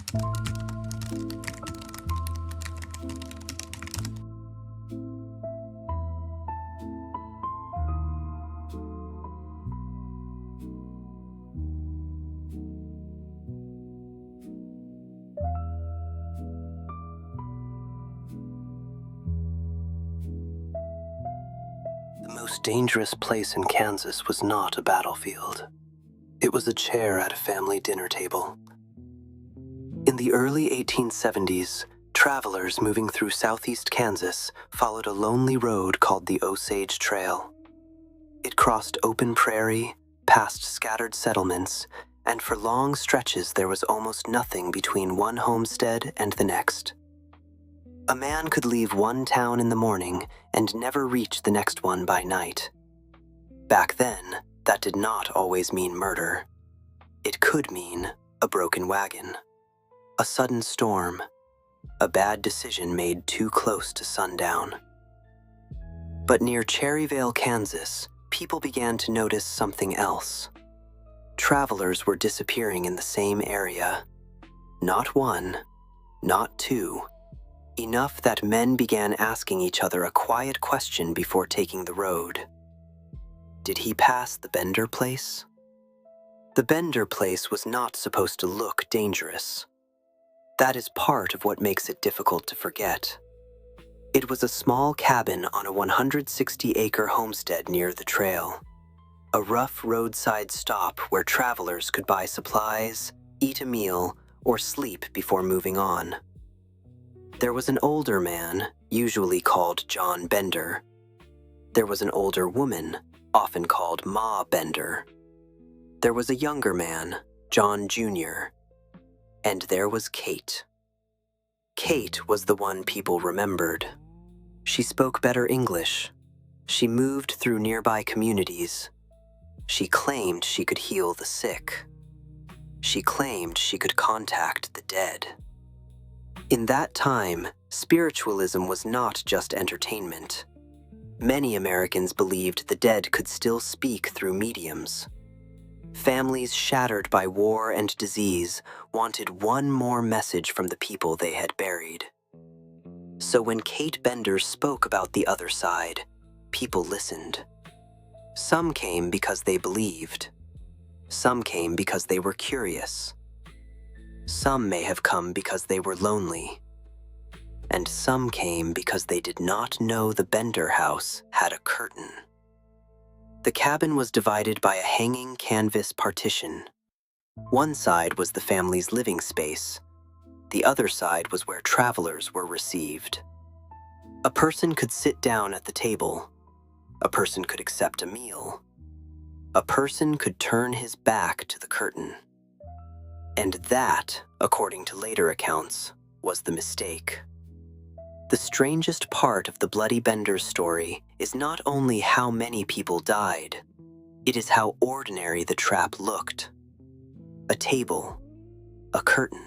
The most dangerous place in Kansas was not a battlefield. It was a chair at a family dinner table. In the early 1870s, travelers moving through southeast Kansas followed a lonely road called the Osage Trail. It crossed open prairie, past scattered settlements, and for long stretches there was almost nothing between one homestead and the next. A man could leave one town in the morning and never reach the next one by night. Back then, that did not always mean murder. It could mean a broken wagon, a sudden storm, a bad decision made too close to sundown. But near Cherryvale, Kansas, people began to notice something else. Travelers were disappearing in the same area. Not one, not two. Enough that men began asking each other a quiet question before taking the road. Did he pass the Bender place? The Bender place was not supposed to look dangerous. That is part of what makes it difficult to forget. It was a small cabin on a 160-acre homestead near the trail. A rough roadside stop where travelers could buy supplies, eat a meal, or sleep before moving on. There was an older man, usually called John Bender. There was an older woman, often called Ma Bender. There was a younger man, John Jr. And there was Kate. Kate was the one people remembered. She spoke better English. She moved through nearby communities. She claimed she could heal the sick. She claimed she could contact the dead. In that time, spiritualism was not just entertainment. Many Americans believed the dead could still speak through mediums. Families shattered by war and disease wanted one more message from the people they had buried. So when Kate Bender spoke about the other side, people listened. Some came because they believed. Some came because they were curious. Some may have come because they were lonely. And some came because they did not know the Bender house had a curtain. The cabin was divided by a hanging canvas partition. One side was the family's living space. The other side was where travelers were received. A person could sit down at the table. A person could accept a meal. A person could turn his back to the curtain. And that, according to later accounts, was the mistake. The strangest part of the Bloody Bender story is not only how many people died, it is how ordinary the trap looked. A table, a curtain,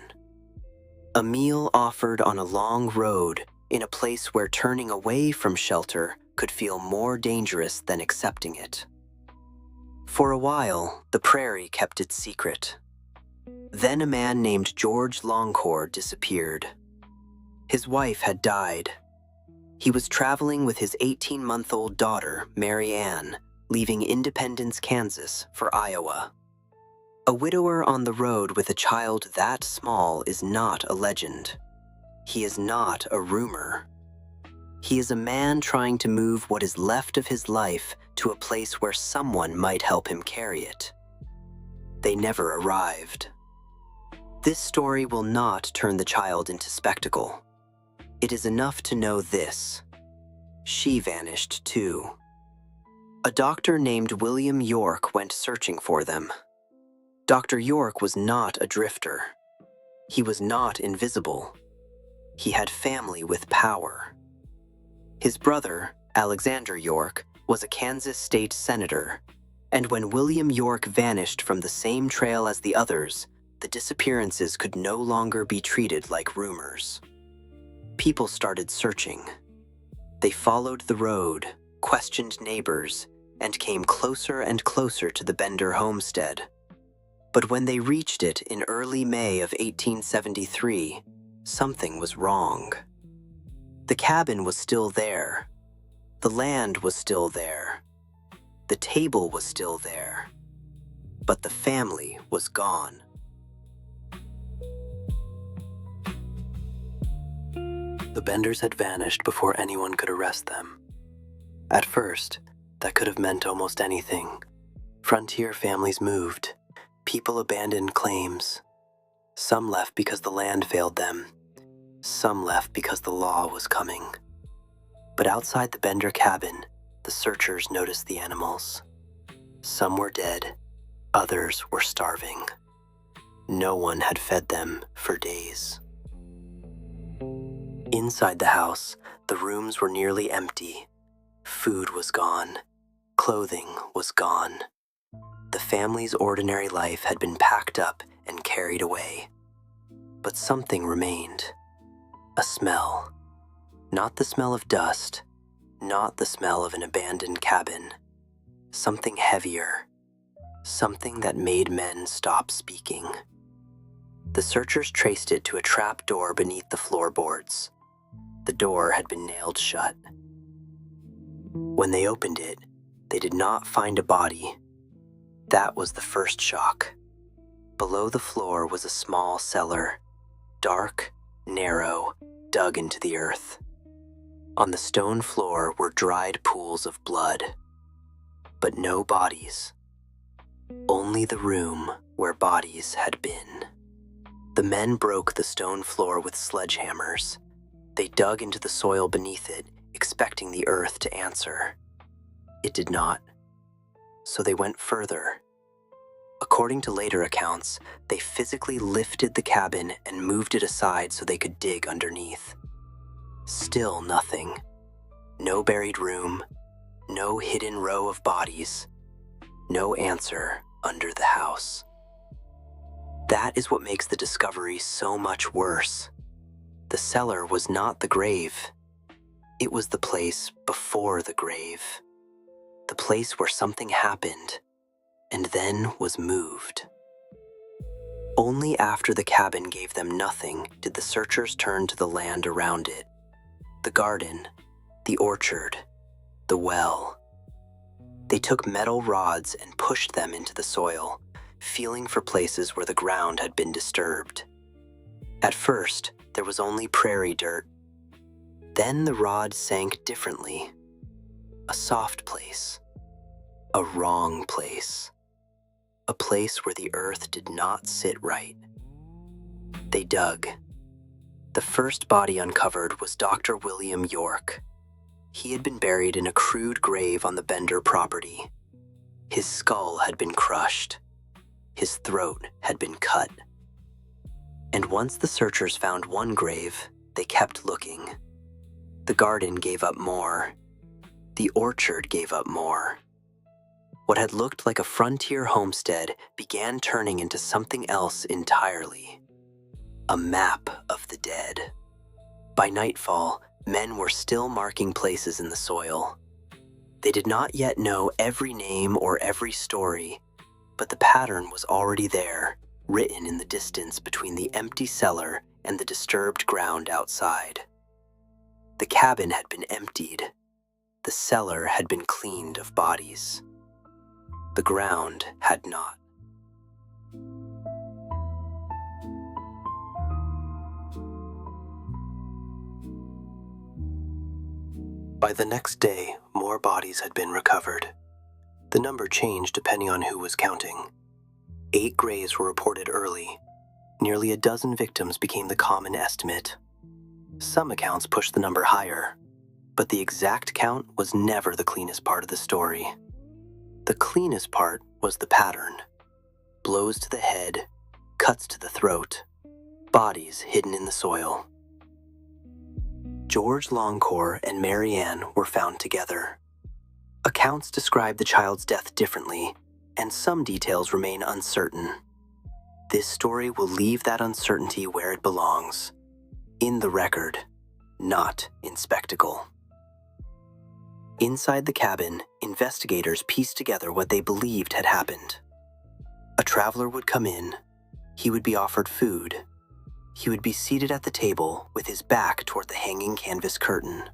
a meal offered on a long road in a place where turning away from shelter could feel more dangerous than accepting it. For a while, the prairie kept its secret. Then a man named George Longcore disappeared. His wife had died. He was traveling with his 18-month-old daughter, Mary Ann, leaving Independence, Kansas, for Iowa. A widower on the road with a child that small is not a legend. He is not a rumor. He is a man trying to move what is left of his life to a place where someone might help him carry it. They never arrived. This story will not turn the child into spectacle. It is enough to know this: she vanished too. A doctor named William York went searching for them. Dr. York was not a drifter. He was not invisible. He had family with power. His brother, Alexander York, was a Kansas state senator, and when William York vanished from the same trail as the others, the disappearances could no longer be treated like rumors. People started searching. They followed the road, questioned neighbors, and came closer and closer to the Bender homestead. But when they reached it in early May of 1873, something was wrong. The cabin was still there. The land was still there. The table was still there. But the family was gone. The Benders had vanished before anyone could arrest them. At first, that could have meant almost anything. Frontier families moved. People abandoned claims. Some left because the land failed them. Some left because the law was coming. But outside the Bender cabin, the searchers noticed the animals. Some were dead. Others were starving. No one had fed them for days. Inside the house, the rooms were nearly empty. Food was gone. Clothing was gone. The family's ordinary life had been packed up and carried away. But something remained. A smell. Not the smell of dust. Not the smell of an abandoned cabin. Something heavier. Something that made men stop speaking. The searchers traced it to a trap door beneath the floorboards. The door had been nailed shut. When they opened it, they did not find a body. That was the first shock. Below the floor was a small cellar, dark, narrow, dug into the earth. On the stone floor were dried pools of blood, but no bodies. Only the room where bodies had been. The men broke the stone floor with sledgehammers. They dug into the soil beneath it, expecting the earth to answer. It did not. So they went further. According to later accounts, they physically lifted the cabin and moved it aside so they could dig underneath. Still nothing. No buried room, no hidden row of bodies, no answer under the house. That is what makes the discovery so much worse. The cellar was not the grave. It was the place before the grave. The place where something happened and then was moved. Only after the cabin gave them nothing did the searchers turn to the land around it. The garden, the orchard, the well. They took metal rods and pushed them into the soil, feeling for places where the ground had been disturbed. At first, there was only prairie dirt. Then the rod sank differently. A soft place. A wrong place. A place where the earth did not sit right. They dug. The first body uncovered was Dr. William York. He had been buried in a crude grave on the Bender property. His skull had been crushed. His throat had been cut. And once the searchers found one grave, they kept looking. The garden gave up more. The orchard gave up more. What had looked like a frontier homestead began turning into something else entirely. A map of the dead. By nightfall, men were still marking places in the soil. They did not yet know every name or every story, but the pattern was already there, written in the distance between the empty cellar and the disturbed ground outside. The cabin had been emptied. The cellar had been cleaned of bodies. The ground had not. By the next day, more bodies had been recovered. The number changed depending on who was counting. 8 graves were reported early. Nearly a dozen victims became the common estimate. Some accounts pushed the number higher, but the exact count was never the cleanest part of the story. The cleanest part was the pattern. Blows to the head, cuts to the throat, bodies hidden in the soil. George Longcore and Mary Ann were found together. Accounts describe the child's death differently, and some details remain uncertain. This story will leave that uncertainty where it belongs, in the record, not in spectacle. Inside the cabin, investigators pieced together what they believed had happened. A traveler would come in. He would be offered food. He would be seated at the table with his back toward the hanging canvas curtain.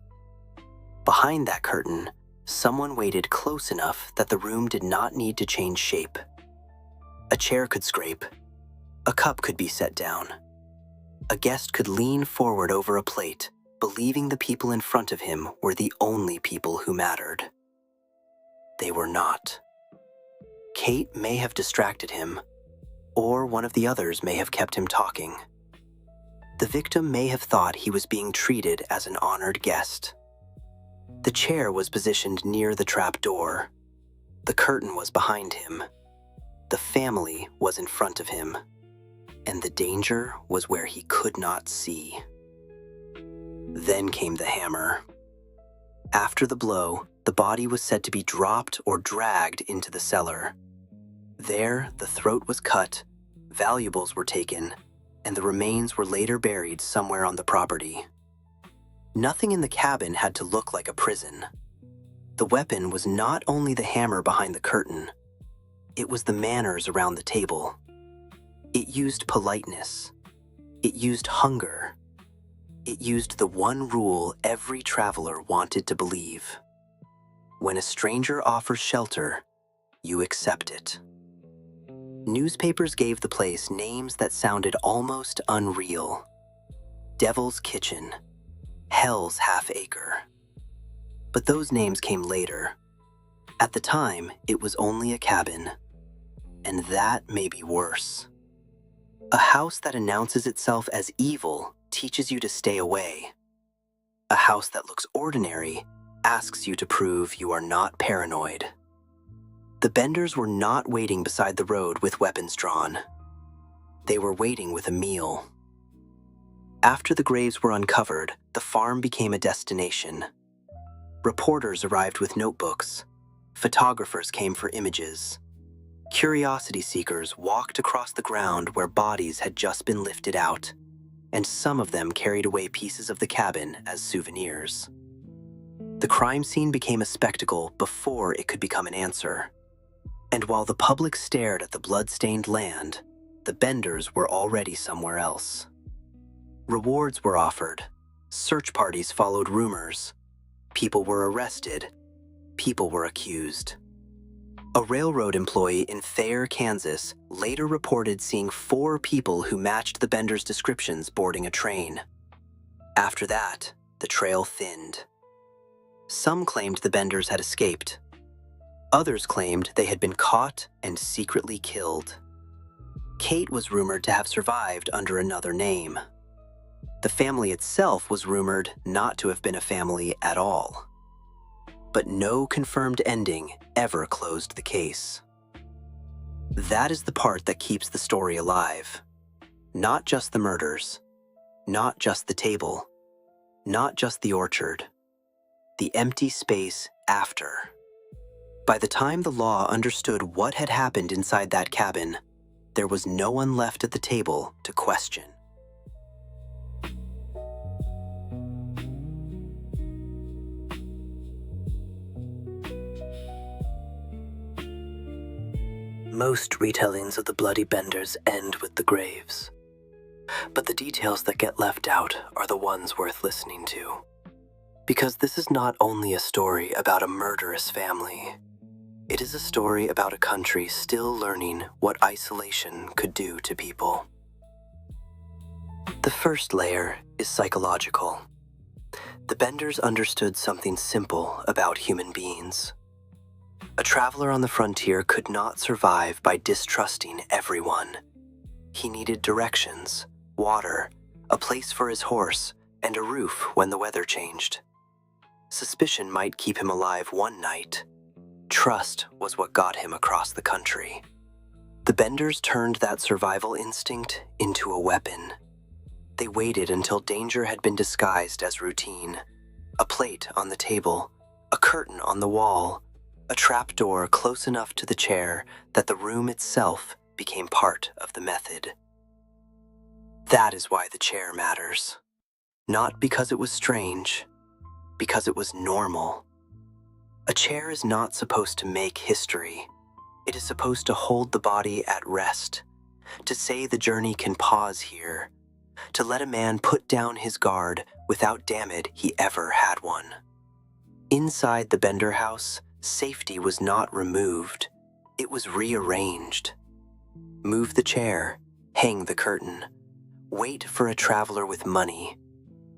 Behind that curtain, someone waited close enough that the room did not need to change shape. A chair could scrape. A cup could be set down. A guest could lean forward over a plate, believing the people in front of him were the only people who mattered. They were not. Kate may have distracted him, or one of the others may have kept him talking. The victim may have thought he was being treated as an honored guest. The chair was positioned near the trap door. The curtain was behind him. The family was in front of him. And the danger was where he could not see. Then came the hammer. After the blow, the body was said to be dropped or dragged into the cellar. There, the throat was cut, valuables were taken, and the remains were later buried somewhere on the property. Nothing in the cabin had to look like a prison. The weapon was not only the hammer behind the curtain, it was the manners around the table. It used politeness. It used hunger. It used the one rule every traveler wanted to believe. When a stranger offers shelter, you accept it. Newspapers gave the place names that sounded almost unreal. Devil's Kitchen, Hell's Half Acre. But those names came later. At the time, it was only a cabin. And that may be worse. A house that announces itself as evil teaches you to stay away. A house that looks ordinary asks you to prove you are not paranoid. The Benders were not waiting beside the road with weapons drawn. They were waiting with a meal. After the graves were uncovered, the farm became a destination. Reporters arrived with notebooks. Photographers came for images. Curiosity seekers walked across the ground where bodies had just been lifted out, and some of them carried away pieces of the cabin as souvenirs. The crime scene became a spectacle before it could become an answer. And while the public stared at the blood-stained land, the Benders were already somewhere else. Rewards were offered. Search parties followed rumors. People were arrested. People were accused. A railroad employee in Thayer, Kansas, later reported seeing 4 people who matched the Benders' descriptions boarding a train. After that, the trail thinned. Some claimed the Benders had escaped. Others claimed they had been caught and secretly killed. Kate was rumored to have survived under another name. The family itself was rumored not to have been a family at all. But no confirmed ending ever closed the case. That is the part that keeps the story alive. Not just the murders, not just the table, not just the orchard, the empty space after. By the time the law understood what had happened inside that cabin, there was no one left at the table to question. Most retellings of the Bloody Benders end with the graves. But the details that get left out are the ones worth listening to. Because this is not only a story about a murderous family. It is a story about a country still learning what isolation could do to people. The first layer is psychological. The Benders understood something simple about human beings. A traveler on the frontier could not survive by distrusting everyone. He needed directions, water, a place for his horse, and a roof when the weather changed. Suspicion might keep him alive one night. Trust was what got him across the country. The Benders turned that survival instinct into a weapon. They waited until danger had been disguised as routine. A plate on the table, a curtain on the wall, a trapdoor close enough to the chair that the room itself became part of the method. That is why the chair matters. Not because it was strange, because it was normal. A chair is not supposed to make history. It is supposed to hold the body at rest, to say the journey can pause here, to let a man put down his guard without dammit he ever had one. Inside the Bender house, safety was not removed, it was rearranged. Move the chair, hang the curtain, wait for a traveler with money.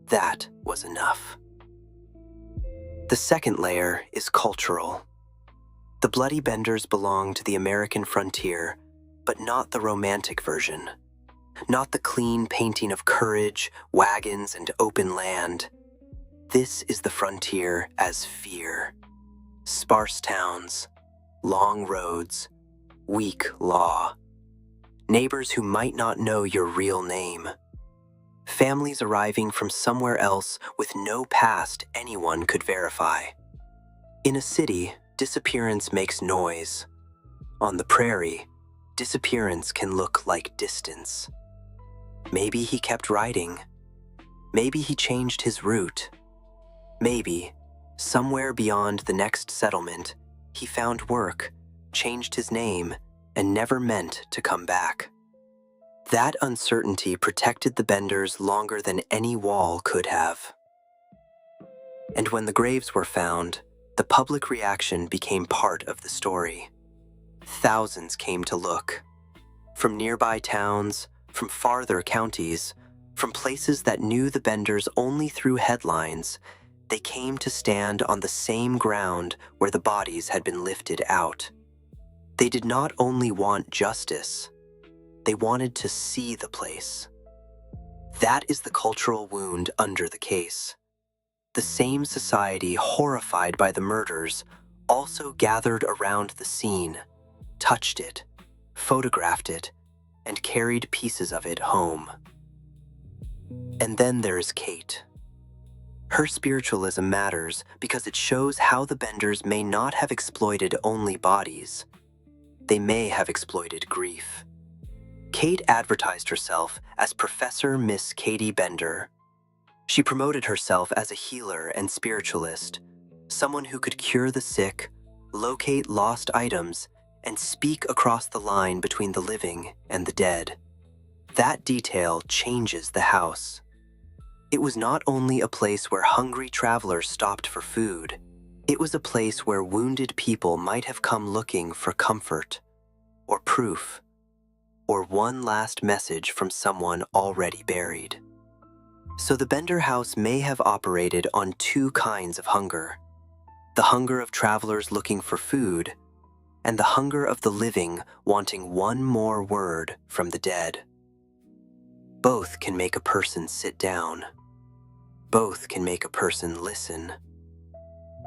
That was enough. The second layer is cultural. The Bloody Benders belong to the American frontier, but not the romantic version. Not the clean painting of courage, wagons, and open land. This is the frontier as fear. Sparse towns, long roads, weak law. Neighbors who might not know your real name. Families arriving from somewhere else with no past anyone could verify. In a city, disappearance makes noise. On the prairie, disappearance can look like distance. Maybe he kept riding. Maybe he changed his route. Maybe, somewhere beyond the next settlement, he found work, changed his name, and never meant to come back. That uncertainty protected the Benders longer than any wall could have. And when the graves were found, the public reaction became part of the story. Thousands came to look. From nearby towns, from farther counties, from places that knew the Benders only through headlines, they came to stand on the same ground where the bodies had been lifted out. They did not only want justice, they wanted to see the place. That is the cultural wound under the case. The same society horrified by the murders also gathered around the scene, touched it, photographed it, and carried pieces of it home. And then there is Kate. Her spiritualism matters because it shows how the Benders may not have exploited only bodies. They may have exploited grief. Kate advertised herself as Professor Miss Katie Bender. She promoted herself as a healer and spiritualist, someone who could cure the sick, locate lost items, and speak across the line between the living and the dead. That detail changes the house. It was not only a place where hungry travelers stopped for food, it was a place where wounded people might have come looking for comfort, or proof, or one last message from someone already buried. So the Bender house may have operated on two kinds of hunger: the hunger of travelers looking for food, and the hunger of the living wanting one more word from the dead. Both can make a person sit down. Both can make a person listen.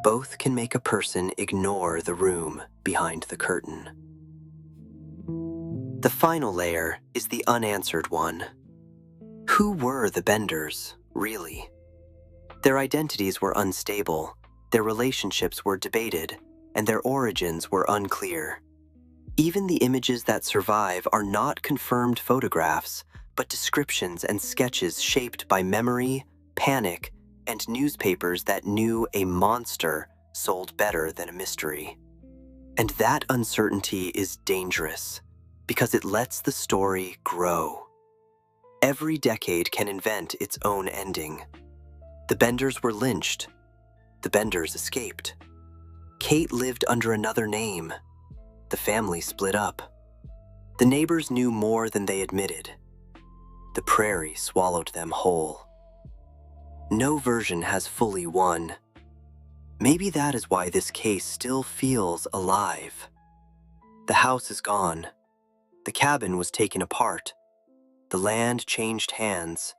Both can make a person ignore the room behind the curtain. The final layer is the unanswered one. Who were the Benders, really? Their identities were unstable, their relationships were debated, and their origins were unclear. Even the images that survive are not confirmed photographs, but descriptions and sketches shaped by memory, panic, and newspapers that knew a monster sold better than a mystery. And that uncertainty is dangerous, because it lets the story grow. Every decade can invent its own ending. The Benders were lynched. The Benders escaped. Kate lived under another name. The family split up. The neighbors knew more than they admitted. The prairie swallowed them whole. No version has fully won. Maybe that is why this case still feels alive. The house is gone. The cabin was taken apart. The land changed hands.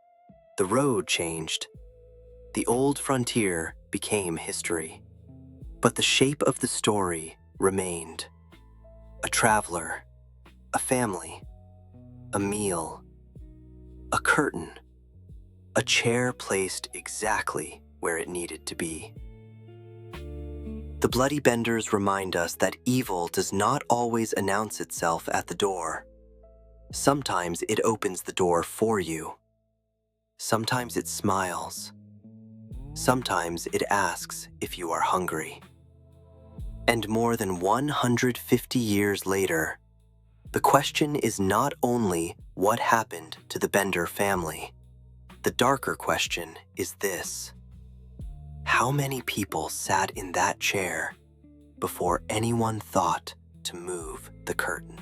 The road changed. The old frontier became history. But the shape of the story remained. A traveler, a family, a meal, a curtain, a chair placed exactly where it needed to be. The Bloody Benders remind us that evil does not always announce itself at the door. Sometimes it opens the door for you. Sometimes it smiles. Sometimes it asks if you are hungry. And more than 150 years later, the question is not only what happened to the Bender family. The darker question is this: how many people sat in that chair before anyone thought to move the curtain?